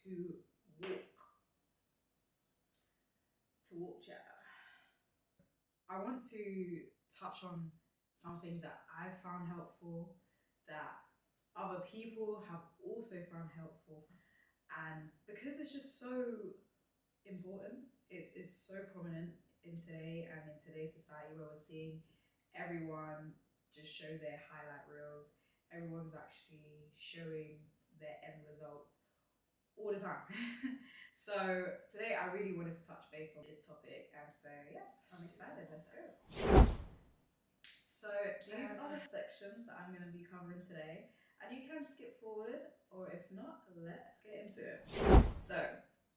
to walk. To walk chat. I want to touch on some things that I found helpful, that other people have also found helpful. And because it's just so important, it's so prominent in today and in today's society where we're seeing everyone just show their highlight reels. Everyone's actually showing their end results all the time. So today I really wanted to touch base on this topic, and so yeah, I'm excited. Let's go. So these are the sections that I'm going to be covering today, and you can skip forward, or if not, let's get into it. So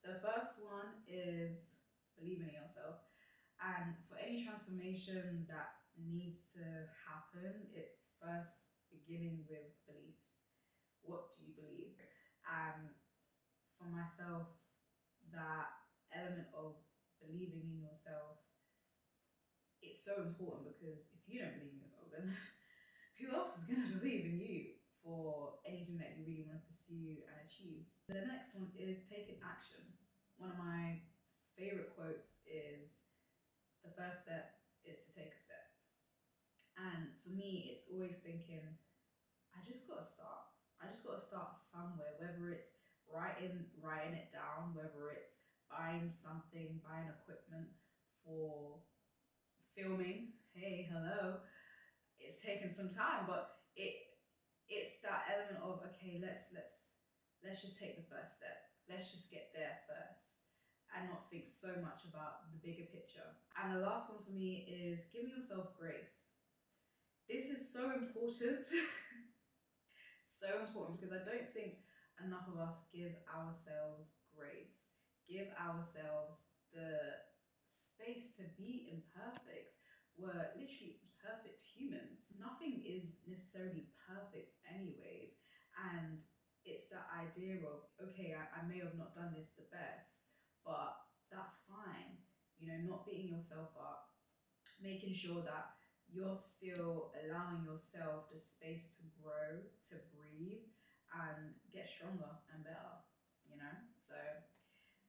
the first one is believing in yourself, and for any transformation that needs to happen, it's first beginning with belief. What do you believe? And for myself, that element of believing in yourself, it's so important, because if you don't believe in yourself, then who else is going to believe in you for anything that you really want to pursue and achieve? The next one is taking action. One of my favorite quotes is, the first step is to take a step. And for me, it's always thinking, I just got to start. I just got to start somewhere, whether it's writing it down, whether it's buying something, buying equipment for filming. Hey, hello. It's taken some time, but it's that element of, okay, let's just take the first step. Let's just get there first and not think so much about the bigger picture. And the last one for me is giving yourself grace. This is so important. So important, because I don't think enough of us give ourselves grace, give ourselves the space to be imperfect. We're literally perfect humans. Nothing is necessarily perfect, anyways. And it's that idea of, okay, I may have not done this the best, but that's fine. Not beating yourself up, making sure that you're still allowing yourself the space to grow, to breathe, and get stronger and better, So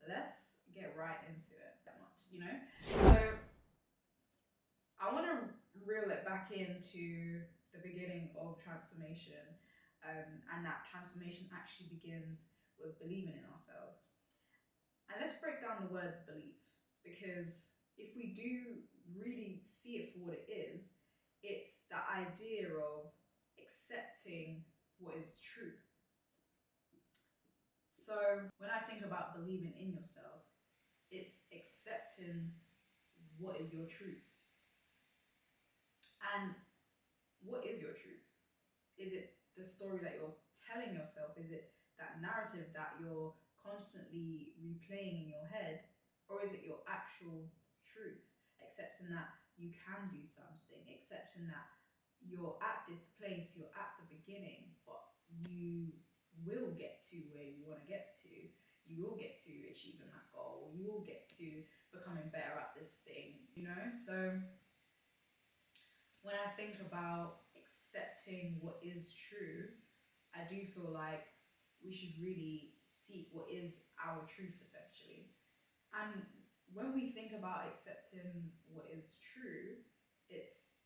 let's get right into it that much. So I want to reel it back into the beginning of transformation, and that transformation actually begins with believing in ourselves. And let's break down the word belief, because if we do really see it for what it is, it's the idea of accepting what is true. So when I think about believing in yourself, it's accepting what is your truth. And what is your truth? Is it the story that you're telling yourself? Is it that narrative that you're constantly replaying in your head? Or is it your actual truth? Accepting that you can do something, accepting that you're at this place, you're at the beginning, but you will get to where you want to get to. You will get to achieving that goal. You will get to becoming better at this thing, So when I think about accepting what is true, I do feel like we should really seek what is our truth, essentially. And when we think about accepting what is true, it's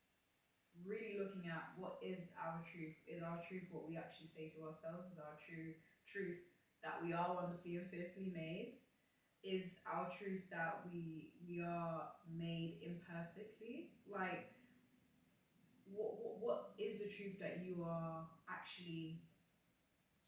really looking at what is our truth. Is our truth what we actually say to ourselves? Is our true truth that we are wonderfully and fearfully made? Is our truth that we are made imperfectly? Like, what is the truth that you are actually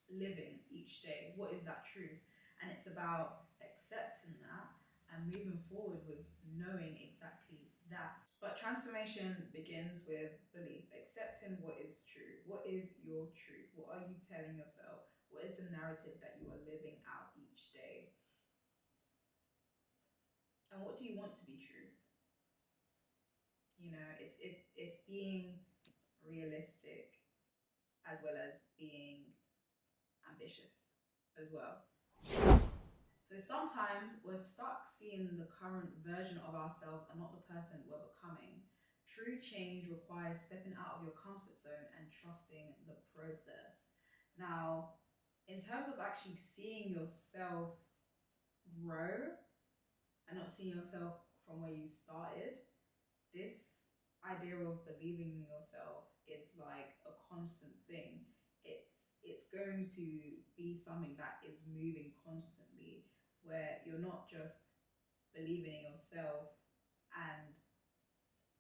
living each day? What is that truth? And it's about accepting that and moving forward with knowing exactly that. But transformation begins with belief, accepting what is true. What is your truth? What are you telling yourself? What is the narrative that you are living out each day? And what do you want to be true? It's being realistic as well as being ambitious as well. So sometimes we're stuck seeing the current version of ourselves and not the person we're becoming. True change requires stepping out of your comfort zone and trusting the process. Now, in terms of actually seeing yourself grow and not seeing yourself from where you started, this idea of believing in yourself is like a constant thing. It's going to be something that is moving constantly, where you're not just believing in yourself and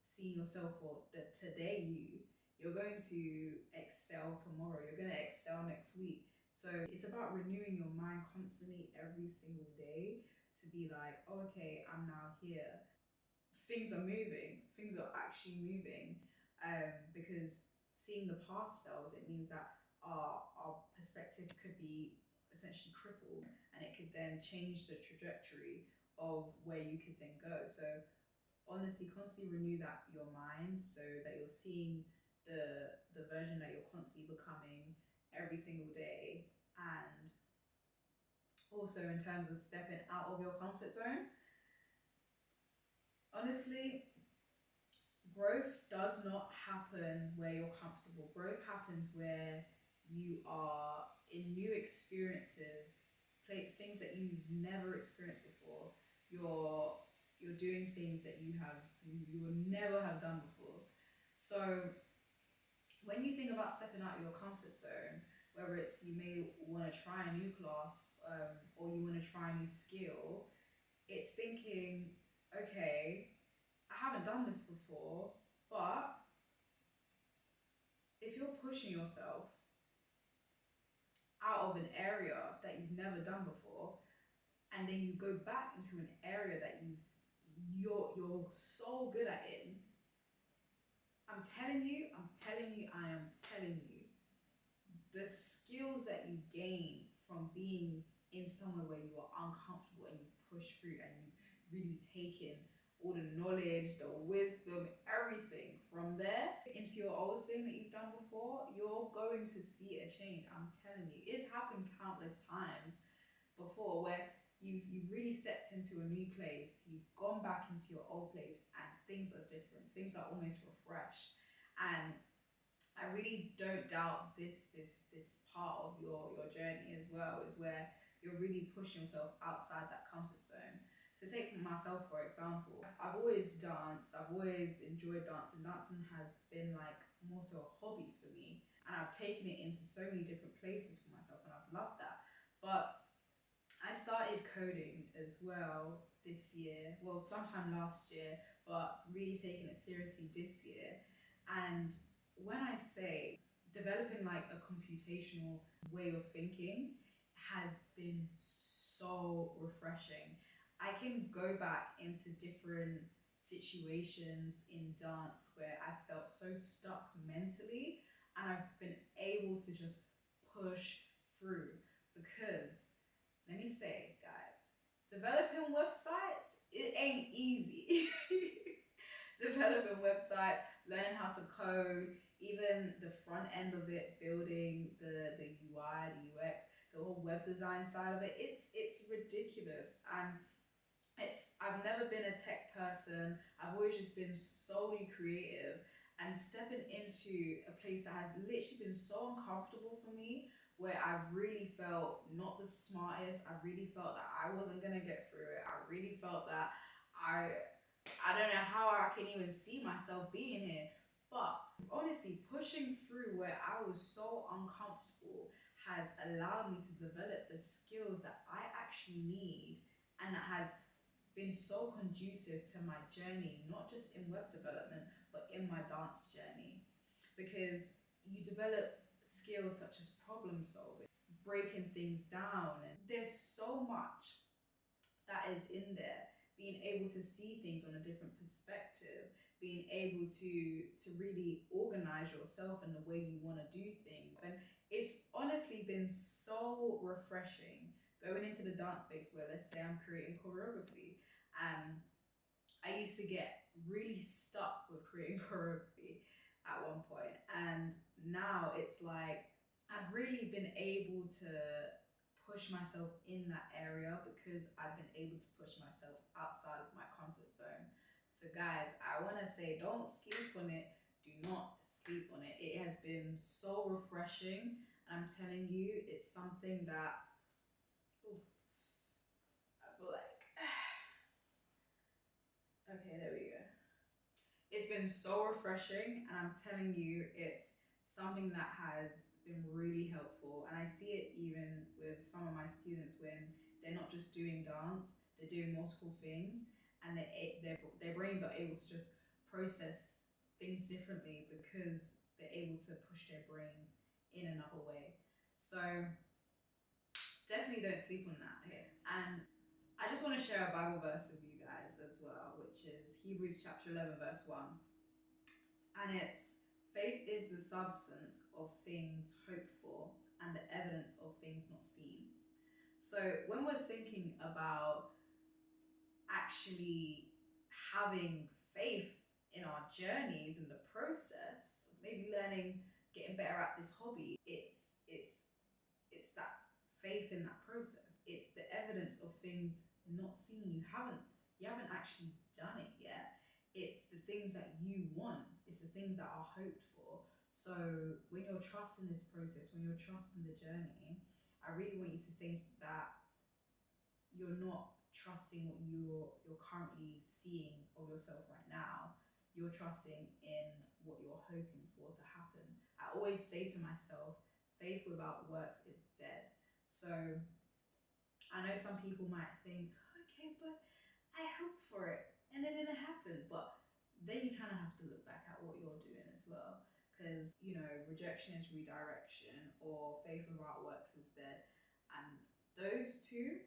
seeing yourself for the today you. You're going to excel tomorrow. You're going to excel next week. So it's about renewing your mind constantly every single day to be like, oh, okay, I'm now here. Things are moving. Things are actually moving. Because seeing the past selves, it means that our perspective could be essentially crippled, and it could then change the trajectory of where you could then go. So honestly, constantly renew that your mind so that you're seeing the version that you're constantly becoming every single day. And also in terms of stepping out of your comfort zone, honestly, growth does not happen where you're comfortable. Growth happens where you are in new experiences, things that you've never experienced before. You're doing things that you will never have done before. So when you think about stepping out of your comfort zone, whether it's you may want to try a new class, or you want to try a new skill, it's thinking, okay, I haven't done this before, but if you're pushing yourself out of an area that you've never done before, and then you go back into an area that you're so good at it, I'm telling you, I am telling you, the skills that you gain from being in somewhere where you are uncomfortable and you've pushed through and you've really taken all the knowledge, the wisdom, everything from there into your old thing that you've done before, you're going to see a change. I'm telling you, it's happened countless times before where you've really stepped into a new place, you've gone back into your old place, and things are different. Things are almost refreshed. And I really don't doubt this part of your journey as well, is where you're really pushing yourself outside that comfort zone. So take myself for example, I've always danced, I've always enjoyed dancing. Dancing has been like more so a hobby for me, and I've taken it into so many different places for myself, and I've loved that. But I started coding as well this year, well, sometime last year, but really taking it seriously this year. And when I say developing like a computational way of thinking has been so refreshing. I can go back into different situations in dance where I felt so stuck mentally, and I've been able to just push through. Because let me say, guys, developing websites, it ain't easy. Developing website, learning how to code, even the front end of it, building the UI, the UX, the whole web design side of it, it's ridiculous. And I've never been a tech person. I've always just been solely creative, and stepping into a place that has literally been so uncomfortable for me, where I've really felt not the smartest. I really felt that I wasn't gonna get through it. I really felt that I don't know how I can even see myself being here. But honestly, pushing through where I was so uncomfortable has allowed me to develop the skills that I actually need, and that has been so conducive to my journey, not just in web development, but in my dance journey. Because you develop skills such as problem solving, breaking things down, and there's so much that is in there. Being able to see things on a different perspective, being able to really organize yourself in the way you want to do things. And it's honestly been so refreshing going into the dance space where, let's say, I'm creating choreography, and I used to get really stuck with creating choreography at one point, and now it's like I've really been able to push myself in that area because I've been able to push myself outside of my comfort zone. So guys, I want to say, don't sleep on it. Do not sleep on it. It has been so refreshing, And I'm telling you, it's something that, ooh, I feel like, okay, there we go. It's been so refreshing, and I'm telling you, it's something that has been really helpful. And I see it even with some of my students when they're not just doing dance, they're doing multiple things, and their brains are able to just process things differently because they're able to push their brains in another way. So definitely don't sleep on that here. And I just want to share a Bible verse with you guys as well, which is Hebrews chapter 11, verse 1. And it's, faith is the substance of things hoped for and the evidence of things not seen. So when we're thinking about actually having faith in our journeys and the process, maybe learning, getting better at this hobby, it's that faith in that process. It's the evidence of things not seen. You haven't actually done it yet. It's the things that you want. It's the things that are hoped for. So when you're trusting this process, when you're trusting the journey, I really want you to think that you're not trusting what you're currently seeing of yourself right now. You're trusting in what you're hoping for to happen. I always say to myself, faith without works is dead. So I know some people might think, okay, but I hoped for it and it didn't happen. But then you kind of have to look back at what you're doing as well. Because, rejection is redirection, or faith without works is dead. And those two,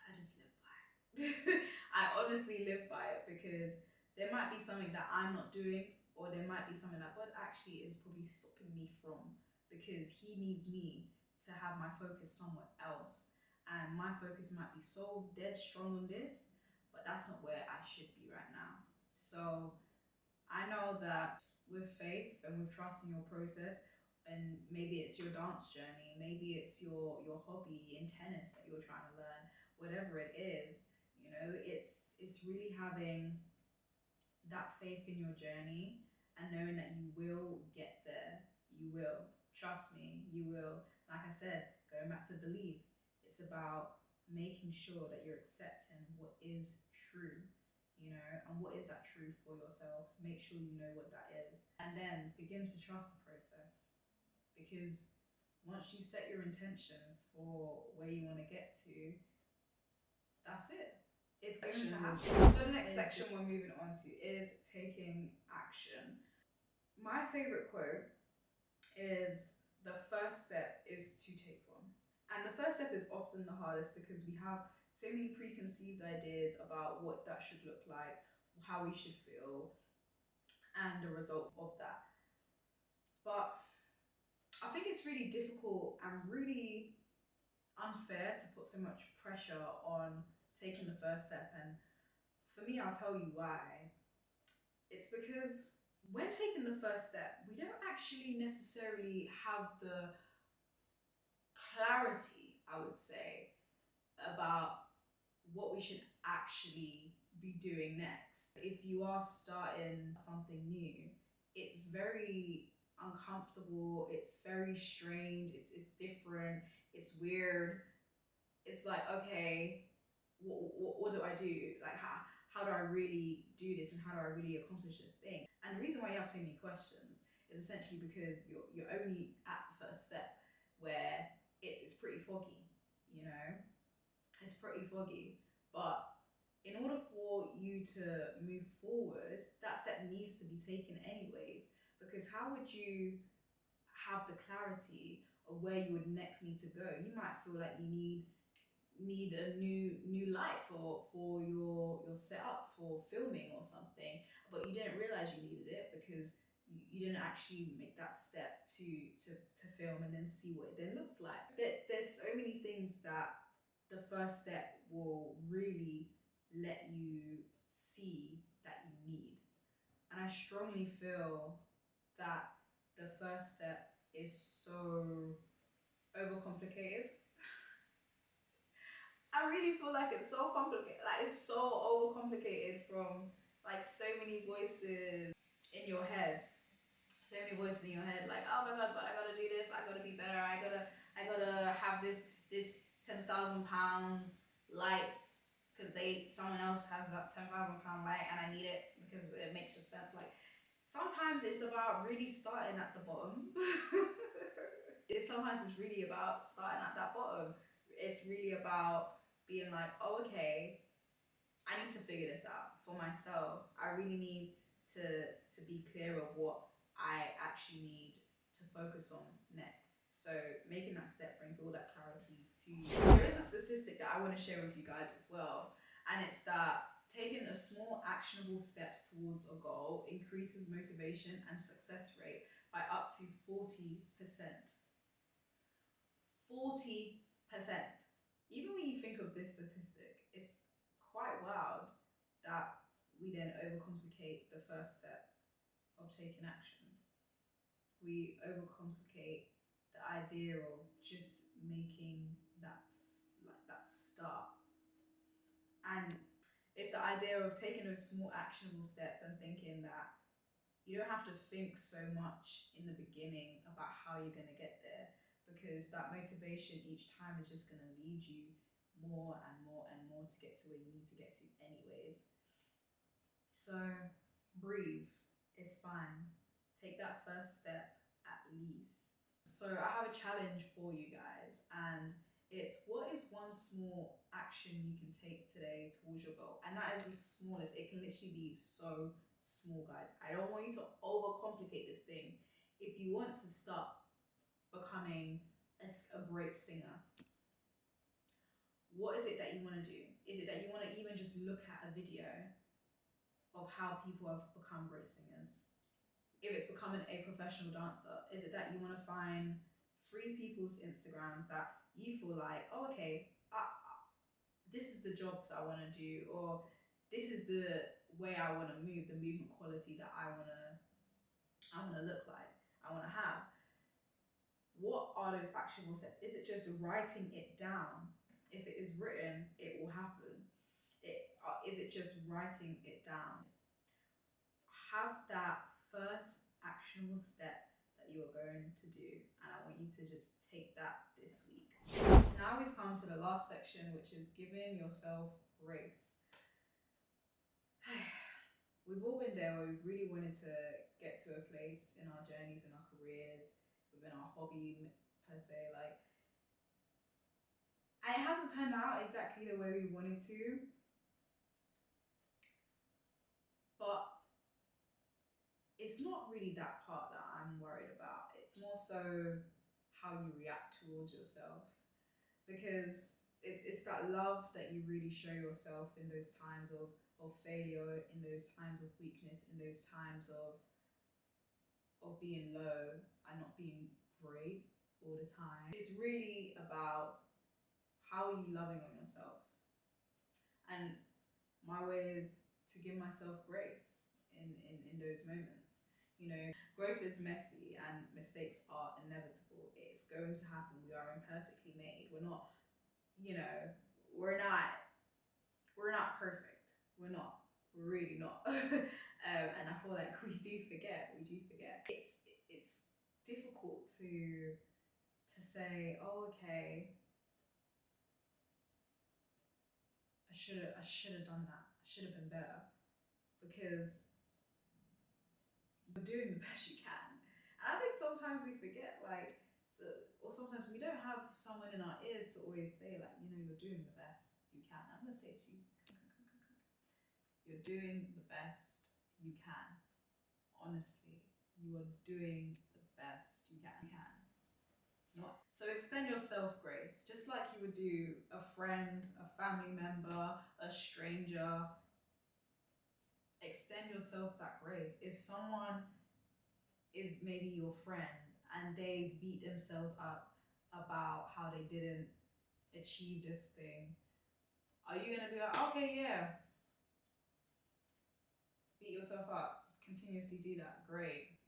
I just live by it. I honestly live by it because there might be something that I'm not doing, or there might be something that God actually is probably stopping me from because He needs me to have my focus somewhere else. And my focus might be so dead strong on this, but that's not where I should be right now. So I know that with faith and with trust in your process, and maybe it's your dance journey, maybe it's your hobby in tennis that you're trying to learn, whatever it is, it's really having that faith in your journey and knowing that you will get there. You will. Trust me, you will. Like I said, going back to belief, it's about making sure that you're accepting what is true, and what is that truth for yourself. Make sure you know what that is. And then begin to trust the process. Because once you set your intentions for where you want to get to, that's it. It's going to happen. So the next section we're moving on to is taking action. My favorite quote is, the first step is to take one. And the first step is often the hardest because we have so many preconceived ideas about what that should look like, how we should feel, and the results of that. But I think it's really difficult and really unfair to put so much pressure on taking the first step. And for me, I'll tell you why. It's because when taking the first step, we don't actually necessarily have the clarity, I would say, about what we should actually be doing next. If you are starting something new, it's very uncomfortable, it's very strange, it's different, it's weird. It's like, okay, what do I do? Like, how do I really do this, and how do I really accomplish this thing? And the reason why you have so many questions is essentially because you're only at the first step, where it's pretty foggy, it's pretty foggy. But in order for you to move forward, that step needs to be taken anyways, because how would you have the clarity of where you would next need to go? You might feel like you need a new light for your setup for filming or something, but you didn't realize you needed it because you didn't actually make that step to film and then see what it then looks like. There's so many things that the first step will really let you see that you need. And I strongly feel that the first step is so overcomplicated. I really feel like it's so complicated. Like, it's so overcomplicated from like so many voices in your head. so many voices in your head, like, oh my god, but I gotta do this, I gotta be better, I gotta have this £10,000 light because someone else has that £10,000 light and I need it because it makes just sense. Like, sometimes it's about really starting at the bottom. Sometimes it's really about starting at that bottom. It's really about being like, oh, okay, I need to figure this out for myself. I really need to be clear of what I actually need to focus on next. So making that step brings all that clarity to you. There is a statistic that I want to share with you guys as well, and it's that taking a small actionable steps towards a goal increases motivation and success rate by up to 40%. 40%. Even when you think of this statistic, it's quite wild that we then overcomplicate the first step of taking action. We overcomplicate the idea of just making that start. And it's the idea of taking those small actionable steps and thinking that you don't have to think so much in the beginning about how you're going to get there, because that motivation each time is just going to lead you more and more and more to get to where you need to get to anyways. So breathe, it's fine. Take that first step at least. So I have a challenge for you guys, and it's, what is one small action you can take today towards your goal? And that is the smallest. It can literally be so small, guys. I don't want you to overcomplicate this thing. If you want to start becoming a great singer, what is it that you want to do? Is it that you want to even just look at a video of how people have become great singers? If it's becoming a professional dancer, is it that you want to find 3 people's Instagrams that you feel like, oh, okay, this is the jobs I want to do, or this is the way I want to move, the movement quality that I want to look like, I want to have. What are those actionable steps? Is it just writing it down? If it is written, it will happen. Is it just writing it down? Have that first actionable step that you are going to do, and I want you to just take that this week. So now we've come to the last section, which is giving yourself grace. We've all been there where we've really wanted to get to a place in our journeys, in our careers, within our hobby per se, like, and it hasn't turned out exactly the way we wanted to, but it's not really that part that I'm worried about. It's more so how you react towards yourself, because it's that love that you really show yourself in those times of failure, in those times of weakness, in those times of being low and not being great all the time. It's really about how are you loving on yourself. And my way is to give myself grace in those moments. You know, growth is messy and mistakes are inevitable. It's going to happen. We are imperfectly made. We're not, you know, we're not perfect. We're not. We're really not. And I feel like we do forget. It's difficult to say, oh, okay, I should have done that. I should have been better, because you're doing the best you can. And I think sometimes we forget, like, or sometimes we don't have someone in our ears to always say, like, you know, you're doing the best you can. I'm gonna say it to you. You're doing the best you can. Honestly, you are doing the best you can. Not. So extend yourself grace, just like you would do a friend, a family member, a stranger. Extend yourself that grace. If someone is maybe your friend and they beat themselves up about how they didn't achieve this thing, are you gonna be like, okay, yeah, beat yourself up, continuously do that, great?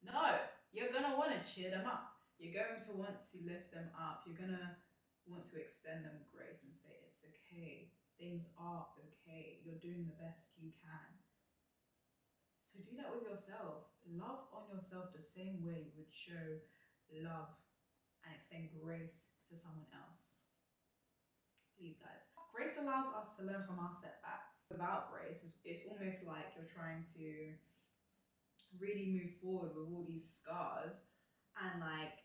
No, you're gonna want to cheer them up. You're going to want to lift them up. You're gonna want to extend them grace and say, it's okay, things are okay, you're doing the best you can. So do that with yourself. love on yourself the same way you would show love and extend grace to someone else. Please, guys. Grace allows us to learn from our setbacks. Without grace, it's almost like you're trying to really move forward with all these scars, and like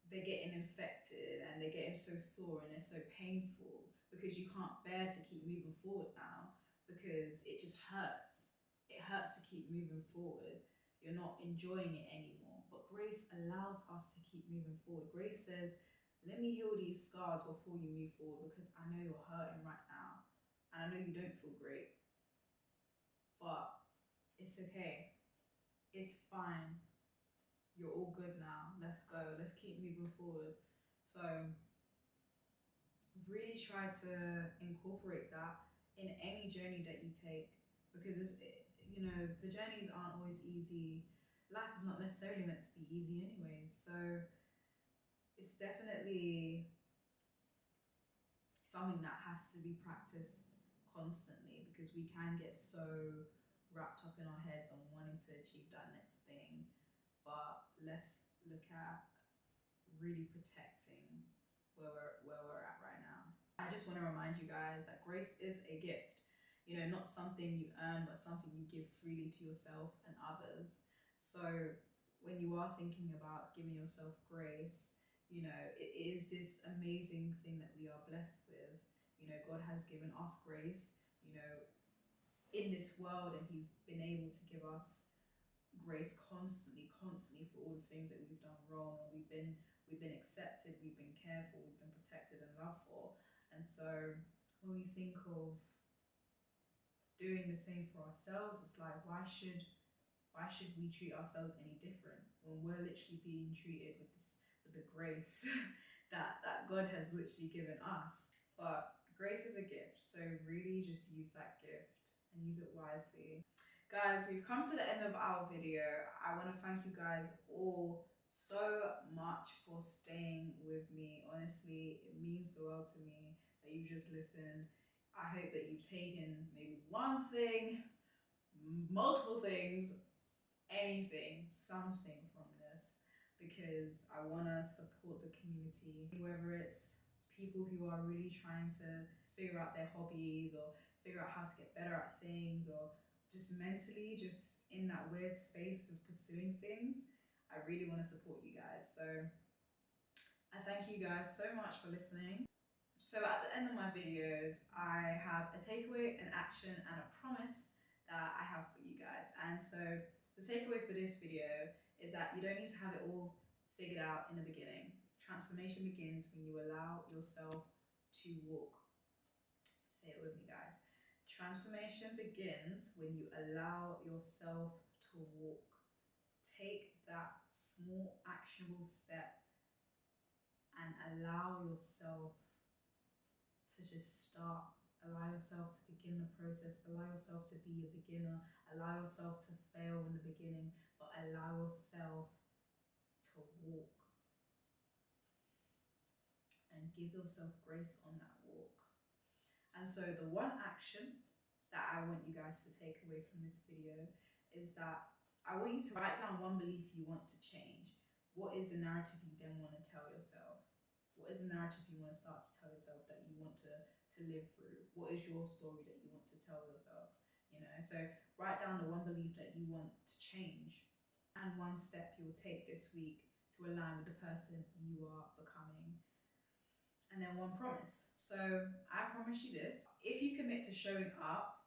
they're getting infected and they're getting so sore and they're so painful because you can't bear to keep moving forward now, because it just hurts. It hurts to keep moving forward. You're not enjoying it anymore. But grace allows us to keep moving forward. Grace says, let me heal these scars before you move forward, because I know you're hurting right now. And I know you don't feel great. But it's okay. It's fine. You're all good now. Let's go. Let's keep moving forward. So really try to incorporate that in any journey that you take, because the journeys aren't always easy. Life is not necessarily meant to be easy anyway. So it's definitely something that has to be practiced constantly, because we can get so wrapped up in our heads on wanting to achieve that next thing. But let's look at really protecting where we're at right now. I just want to remind you guys that grace is a gift. Not something you earn, but something you give freely to yourself and others. So when you are thinking about giving yourself grace, it is this amazing thing that we are blessed with. God has given us grace, in this world, and He's been able to give us grace constantly for all the things that we've done wrong, and we've been accepted, we've been careful, we've been protected and loved for. And so when we think of doing the same for ourselves, it's like, why should we treat ourselves any different when we're literally being treated with the grace that God has literally given us? But grace is a gift, so really just use that gift and use it wisely. Guys, we've come to the end of our video. I want to thank you guys all so much for staying with me. Honestly, it means the world to me that you just listened. I hope that you've taken maybe one thing, multiple things, anything, something from this, because I want to support the community, whether it's people who are really trying to figure out their hobbies or figure out how to get better at things, or just mentally just in that weird space of pursuing things. I really want to support you guys. So I thank you guys so much for listening. So at the end of my videos, I have a takeaway, an action, and a promise that I have for you guys. And so the takeaway for this video is that you don't need to have it all figured out in the beginning. Transformation begins when you allow yourself to walk. Say it with me, guys. Transformation begins when you allow yourself to walk. Take that small actionable step and allow yourself to just start. Allow yourself to begin the process. Allow yourself to be a beginner. Allow yourself to fail in the beginning, but allow yourself to walk. And give yourself grace on that walk. And so the one action that I want you guys to take away from this video is that I want you to write down one belief you want to change. What is the narrative you then want to tell yourself? What is the narrative you want to start to tell yourself that you want to live through? What is your story that you want to tell yourself? So write down the one belief that you want to change, and one step you'll take this week to align with the person you are becoming. And then one promise. So I promise you this: if you commit to showing up,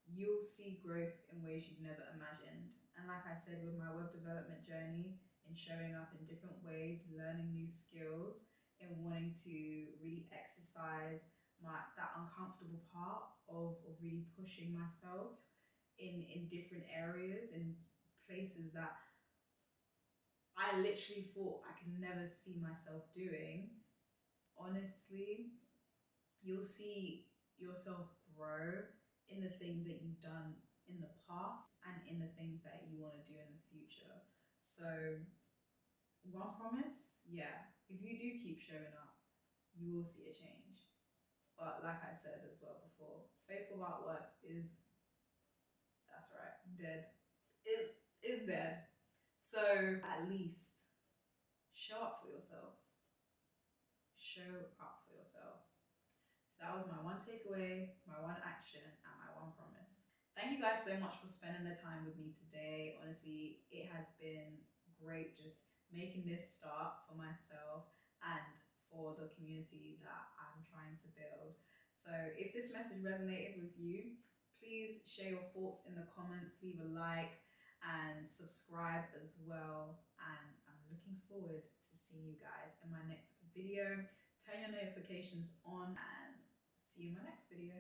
you'll see growth in ways you've never imagined. And like I said, with my web development journey, in showing up in different ways, learning new skills, and wanting to really exercise that uncomfortable part of really pushing myself in different areas, in places that I literally thought I could never see myself doing. Honestly, you'll see yourself grow in the things that you've done in the past and in the things that you want to do in the future. So one promise, if you do keep showing up, you will see a change. But like I said as well before, faith without works is, that's right, dead. Is dead. So at least show up for yourself. Show up for yourself. So that was my one takeaway, my one action, and my one promise. Thank you guys so much for spending the time with me today. Honestly, it has been great just making this start for myself and for the community that I'm trying to build. So if this message resonated with you, please share your thoughts in the comments, leave a like and subscribe as well. And I'm looking forward to seeing you guys in my next video. Turn your notifications on and see you in my next video.